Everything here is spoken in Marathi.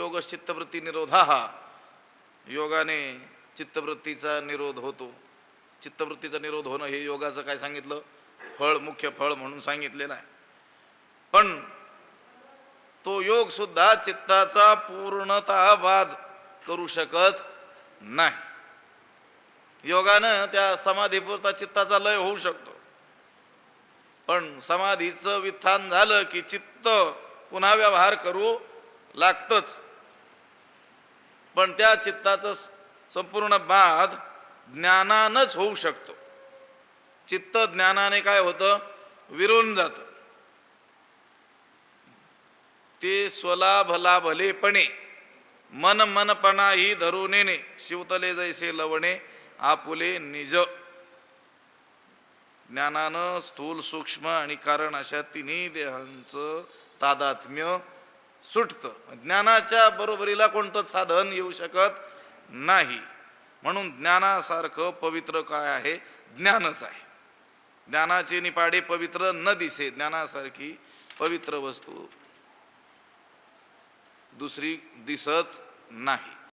योगश्चित्तवृत्ती निरोधाः, योगाने चित्तवृत्तीचा निरोध होतो. चित्तवृत्तीचा निरोध होणं हे योगाचं काय सांगितलं, फळ, मुख्य फळ म्हणून सांगितलेलं आहे. पण तो योग सुद्धा चित्ताचा पूर्णतः बाध करू शकत नाही. योगानं त्या समाधीपुरता चित्ताचा लय होऊ शकतो, पण समाधीचं विथान झालं की चित्त पुन्हा व्यवहार करू लागतच. पण त्या चित्ताचं संपूर्ण बाध ज्ञानानंच होऊ शकतो. चित्त ज्ञानाने काय होतं, विरून जातं. ते स्वलाभ लाभलेपणे मन मनपणा ही धरुनेने शिवतले जैसे लवणे आपुले निज. ज्ञानानं स्थूल, सूक्ष्म आणि कारण अशा तिन्ही देहांचं तादात्म्य सुटतं. ज्ञानाच्या बरोबरीला कोणतं साधन येऊ शकत नाही. म्हणून ज्ञानासारखं पवित्र काय आहे, ज्ञानच आहे. ज्ञानाचे निपाडे पवित्र न दिसे, ज्ञानासारखी पवित्र वस्तू दुसरी दिसत नाही.